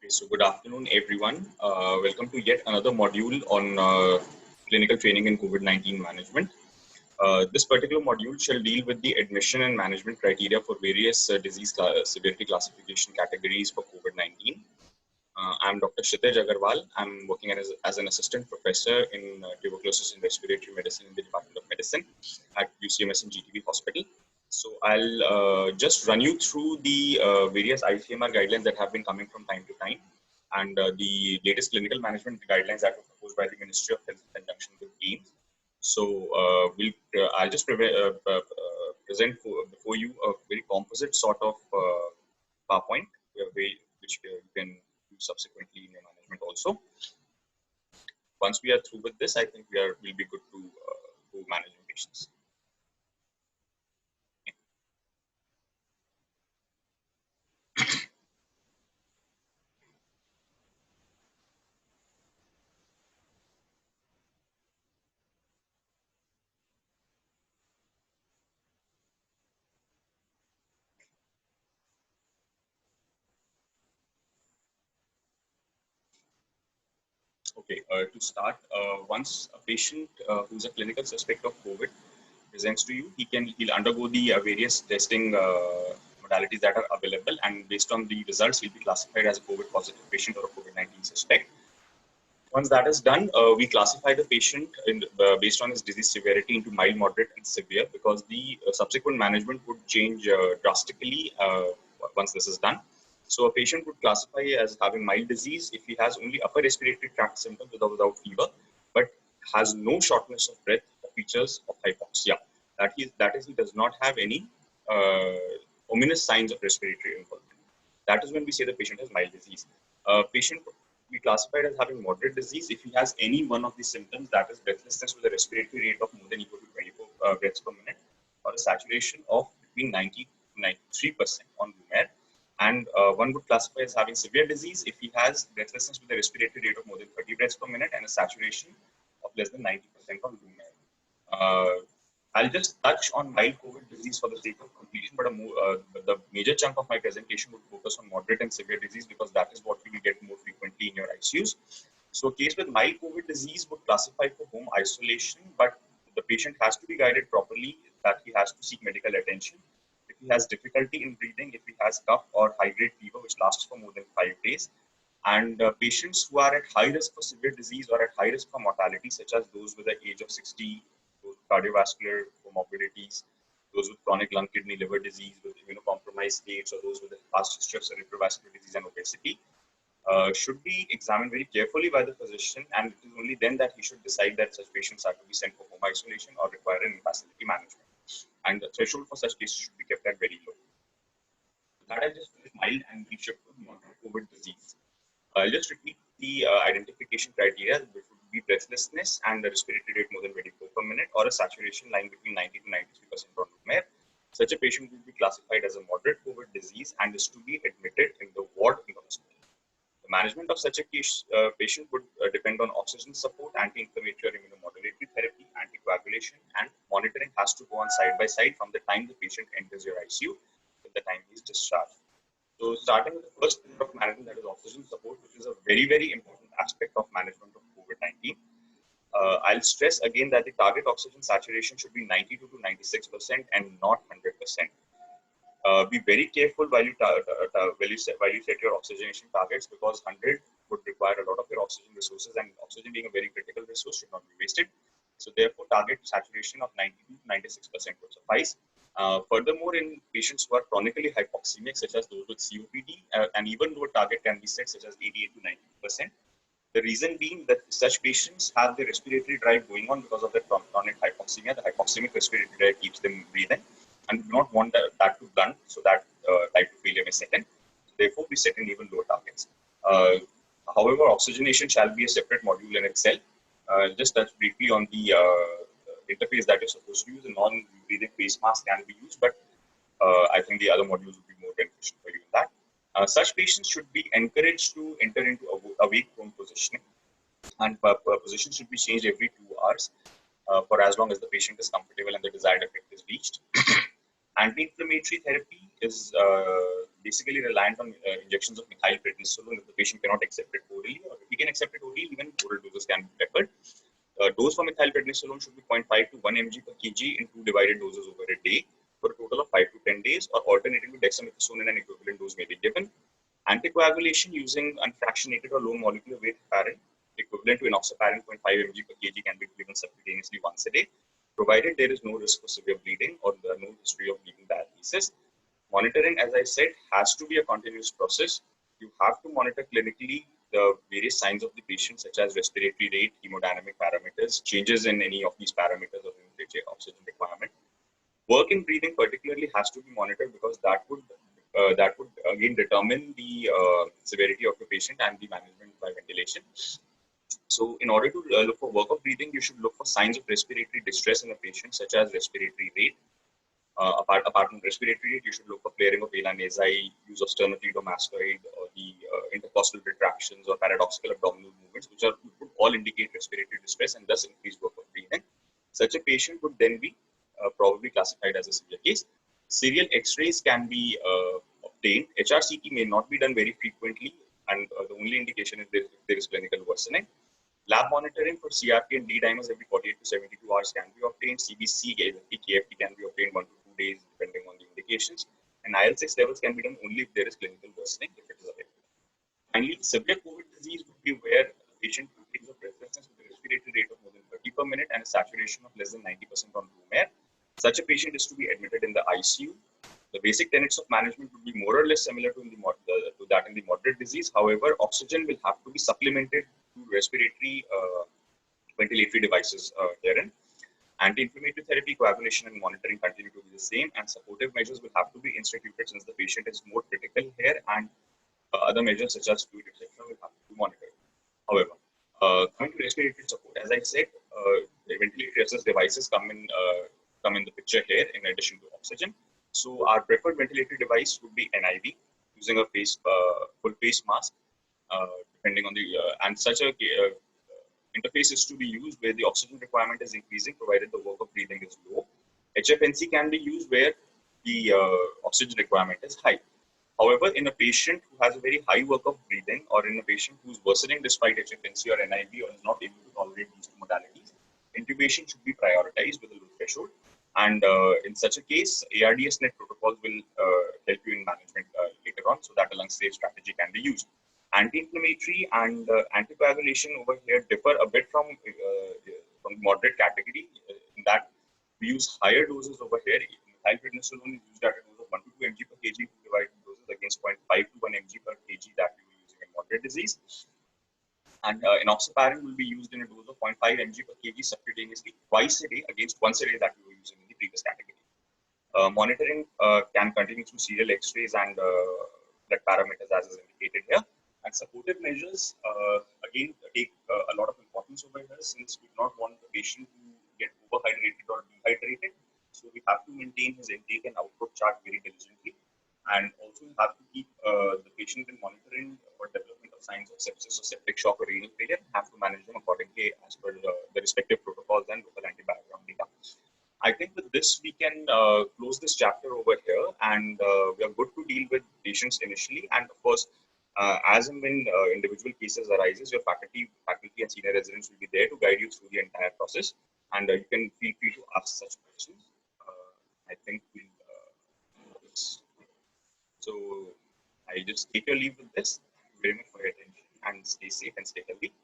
Okay, so good afternoon, everyone. Welcome to yet another module on clinical training in COVID-19 management. This particular module shall deal with the admission and management criteria for various disease severity classification categories for COVID-19. I'm Dr. Kshitij Agarwal. I'm working as an assistant professor in tuberculosis and respiratory medicine in the Department of Medicine at UCMS and GTB Hospital. So I'll just run you through the various ICMR guidelines that have been coming from time to time and the latest clinical management guidelines that were proposed by the Ministry of Health in conjunction with AIMS. So I'll just present before you a very composite sort of PowerPoint, which you can use subsequently in your management also. Once we are through with this, I think we'll be good to go managing patients. Okay, to start, once a patient who's a clinical suspect of COVID presents to you, he'll undergo the various testing modalities that are available, and based on the results, he'll be classified as a COVID positive patient or a COVID-19 suspect. Once that is done, we classify the patient based on his disease severity into mild, moderate, and severe, because the subsequent management would change drastically once this is done. So a patient would classify as having mild disease if he has only upper respiratory tract symptoms without fever, but has no shortness of breath or features of hypoxia. That is, he does not have any ominous signs of respiratory involvement. That is when we say the patient has mild disease. Patient we classified as having moderate disease if he has any one of these symptoms, that is breathlessness with a respiratory rate of more than equal to 24 breaths per minute, or a saturation of between 90 to 93% on room air. And one would classify as having severe disease if he has breathlessness with a respiratory rate of more than 30 breaths per minute and a saturation of less than 90% on room air. I'll just touch on mild COVID disease for the sake of completion, but the major chunk of my presentation would focus on moderate and severe disease, because that is what we will get more frequently in your ICUs. So a case with mild COVID disease would classify for home isolation, but the patient has to be guided properly, that he has to seek medical attention. If he has difficulty in breathing, if he has cough or high-grade fever which lasts for more than 5 days, and patients who are at high risk for severe disease or at high risk for mortality, such as those with the age of 60, those with cardiovascular comorbidities, those with chronic lung, kidney, liver disease, with immunocompromised states, or those with a past history of cerebrovascular disease and obesity, should be examined very carefully by the physician, and it is only then that he should decide that such patients are to be sent for home isolation or require an in-facility management. And the threshold for such cases should be kept at very low. That I just finished mild, and we shift to moderate COVID disease. I'll just repeat the identification criteria, which would be breathlessness and a respiratory rate more than 24 per minute, or a saturation line between 90 to 93% on room air. Such a patient will be classified as a moderate COVID disease and is to be admitted in the ward in the hospital. The management of such a case, patient would depend on oxygen support, anti-inflammatory or immunomodulatory therapy, anticoagulation, and monitoring has to go on side by side from the time the patient enters your ICU till the time he is discharged. So starting with the first pillar of management, that is oxygen support, which is a very, very important aspect of management of COVID-19. I'll stress again that the target oxygen saturation should be 92 to 96% and not 100%. Be very careful while you set your oxygenation targets, because 100 would require a lot of your oxygen resources, and oxygen being a very critical resource should not be wasted. So therefore, target saturation of 92 to 96% would suffice. Furthermore, in patients who are chronically hypoxemic, such as those with COPD, an even lower target can be set, such as 88 to 90%. The reason being that such patients have the respiratory drive going on because of their chronic hypoxemia. The hypoxemic respiratory drive keeps them breathing, and we do not want that to blunt, so that type of failure may set in. Therefore, we set in even lower targets. However, oxygenation shall be a separate module in itself. Just touch briefly on the interface that you're supposed to use. A non-breathing face mask can be used, but I think the other modules would be more beneficial for you in that. Such patients should be encouraged to enter into awake prone positioning, and position should be changed every 2 hours for as long as the patient is comfortable and the desired effect is reached. Anti-inflammatory therapy is basically reliant on injections of methylprednisolone if the patient cannot accept it orally, or if he can accept it orally, even oral doses can be preferred. Dose for methylprednisolone should be 0.5 to 1 mg per kg in 2 divided doses over a day for a total of 5 to 10 days, or alternatively dexamethasone in an equivalent dose may be given. Anticoagulation using unfractionated or low molecular weight heparin equivalent to enoxaparin 0.5 mg per kg can be given subcutaneously once a day, provided there is no risk of severe bleeding or there are no history of bleeding diathesis. Monitoring, as I said, has to be a continuous process. You have to monitor clinically the various signs of the patient, such as respiratory rate, hemodynamic parameters, changes in any of these parameters of oxygen requirement. Work in breathing particularly has to be monitored because that would again determine the severity of the patient and the management by ventilation. So in order to look for work of breathing, you should look for signs of respiratory distress in a patient, such as respiratory rate. Apart from respiratory rate, you should look for flaring of ala nasi, use of sternocleidomastoid, or the intercostal retractions or paradoxical abdominal movements, which would all indicate respiratory distress and thus increased work of breathing. Such a patient would then be probably classified as a severe case. Serial X-rays can be obtained. HRCT may not be done very frequently, and the only indication is if there is clinical worsening. Lab monitoring for CRP and D-dimers every 48 to 72 hours can be obtained. CBC, KFT can be obtained 1 to 2 days depending on the indications. And IL-6 levels can be done only if there is clinical worsening, if it is available. Finally, severe COVID disease would be where the patient complains of breathlessness with a respiratory rate of more than 30 per minute and a saturation of less than 90% on room air. Such a patient is to be admitted in the ICU. The basic tenets of management would be more or less similar to that in the moderate disease. However, oxygen will have to be supplemented to respiratory ventilatory devices herein. Anti-inflammatory therapy, coagulation, and monitoring continue to be the same, and supportive measures will have to be instituted since the patient is more critical here, and other measures such as fluid, etc., will have to be monitored. However, coming to respiratory support, as I said, the ventilatory access devices come in the picture here in addition to oxygen. So our preferred ventilatory device would be NIV, using a full face mask, depending on the and such a interface is to be used where the oxygen requirement is increasing, provided the work of breathing is low. HFNC can be used where the oxygen requirement is high. However, in a patient who has a very high work of breathing, or in a patient who is worsening despite HFNC or NIV, or is not able to tolerate these two modalities, intubation should be prioritized with a low threshold. And in such a case, ARDS net protocols will help you in management later on, so that a lung safe strategy can be used. Anti-inflammatory and anticoagulation over here differ a bit from moderate category in that we use higher doses over here. Methylprednisolone is used at a dose of 1 to 2 mg per kg to divide doses against 0.5 to 1 mg per kg that we were using in moderate disease. And enoxaparin will be used in a dose of 0.5 mg per kg subcutaneously twice a day against once a day that we were using in the previous category. Monitoring can continue through serial X-rays and blood parameters as is indicated here. And supportive measures again take a lot of importance over here, since we do not want the patient to get overhydrated or dehydrated. So we have to maintain his intake and output chart very diligently, and also have to keep the patient in monitoring for development of signs of sepsis or septic shock or renal failure, and have to manage them accordingly as per the respective protocols and local anti-background data. I think with this we can close this chapter over here, and we are good to deal with patients initially, and of course, as and when individual cases arises, your faculty and senior residents will be there to guide you through the entire process, and you can feel free to ask such questions. I think we'll so I just take your leave with this. Thank you very much for your attention, and stay safe and stay healthy.